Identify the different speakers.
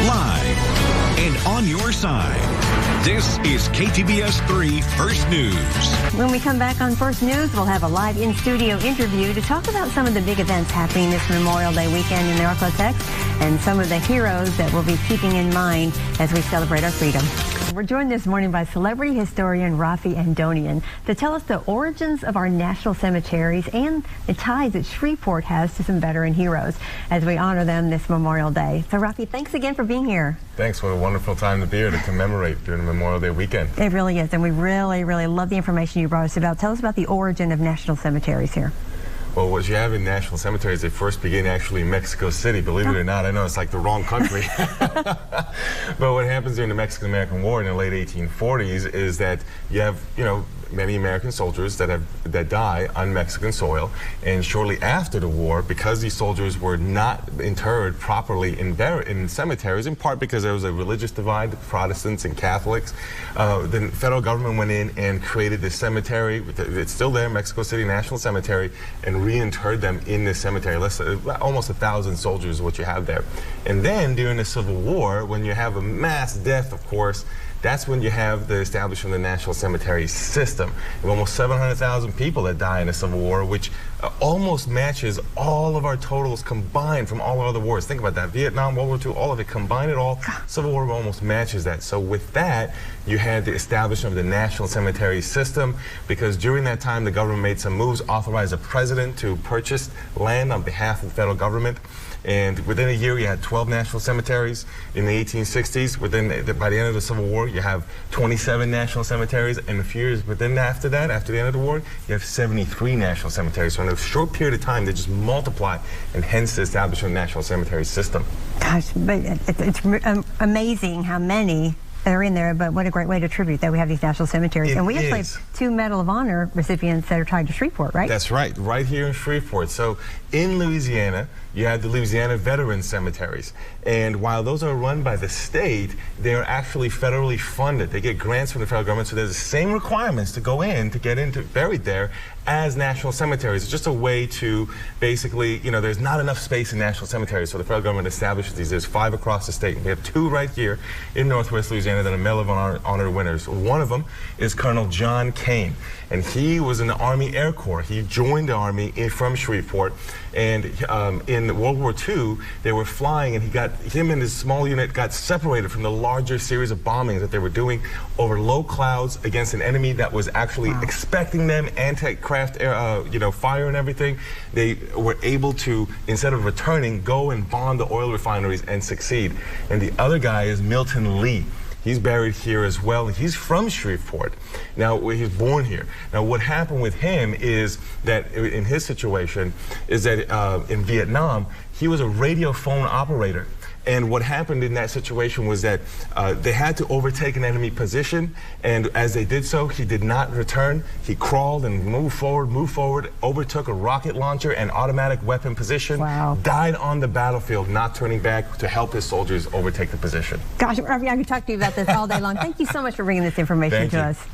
Speaker 1: live, and on your side. This is KTBS 3 First News.
Speaker 2: When we come back on First News, we'll have a live in-studio interview to talk about some of the big events happening this Memorial Day weekend in the Arklatex and some of the heroes that we'll be keeping in mind as we celebrate our freedom. We're joined this morning by celebrity historian Raffi Andonian to tell us the origins of our national cemeteries and the ties that Shreveport has to some veteran heroes as we honor them this Memorial Day. So Raffi, thanks again for being here.
Speaker 3: Thanks. What a wonderful time to be here to commemorate during Memorial Day weekend.
Speaker 2: It really is, and we really, really love the information you brought us about. Tell us about the origin of national cemeteries here.
Speaker 3: Well, what you have in national cemeteries, they first begin actually in Mexico City. Believe it or not, I know it's like the wrong country. But what happens during the Mexican-American War in the late 1840s is that you have, many American soldiers that die on Mexican soil, and shortly after the war, because these soldiers were not interred properly in cemeteries, in part because there was a religious divide, Protestants and Catholics, the federal government went in and created this cemetery. It's still there, Mexico City National Cemetery, and reinterred them in this cemetery. Almost 1,000 soldiers is what you have there. And then during the Civil War, when you have a mass death, of course, that's when you have the establishment of the National Cemetery System. You have almost 700,000 people that die in the Civil War, which almost matches all of our totals combined from all other wars. Think about that. Vietnam, World War II, all of it, combined it all. Civil War almost matches that. So with that, you had the establishment of the National Cemetery System, because during that time, the government made some moves, authorized the president to purchase land on behalf of the federal government. And within a year, you had 12 national cemeteries. In the 1860s, by the end of the Civil War, you have 27 national cemeteries. And a few years after that, after the end of the war, you have 73 national cemeteries. So in a short period of time, they just multiply, and hence the establishment of the National Cemetery System.
Speaker 2: Gosh, but it's amazing how many are in there, but what a great way to tribute that we have these national cemeteries. And we actually have 2 Medal of Honor recipients that are tied to Shreveport, right?
Speaker 3: That's right, right here in Shreveport. So in Louisiana, you have the Louisiana Veteran Cemeteries. And while those are run by the state, they're actually federally funded. They get grants from the federal government, so there's the same requirements to go in, to get buried there, as national cemeteries. It's just a way to basically, there's not enough space in national cemeteries, so the federal government establishes these. There's 5 across the state. We have 2 right here in Northwest Louisiana that are Medal of Honor winners. One of them is Colonel John Kane, and he was in the Army Air Corps. He joined the Army from Shreveport, and in World War II, they were flying, and him and his small unit got separated from the larger series of bombings that they were doing over low clouds against an enemy that was actually expecting them, anti-craft air, fire and everything. They were able to, instead of returning, go and bomb the oil refineries and succeed. And the other guy is Milton Lee. He's buried here as well. He's from Shreveport. Now, he's born here. Now, what happened with him is that, in his situation, is that in Vietnam, he was a radio phone operator. And what happened in that situation was that they had to overtake an enemy position, and as they did so, he did not return. He crawled and moved forward, overtook a rocket launcher and automatic weapon position, died on the battlefield, not turning back to help his soldiers overtake the position.
Speaker 2: Gosh, Raffi, I could talk to you about this all day long. Thank you so much for bringing this information to us.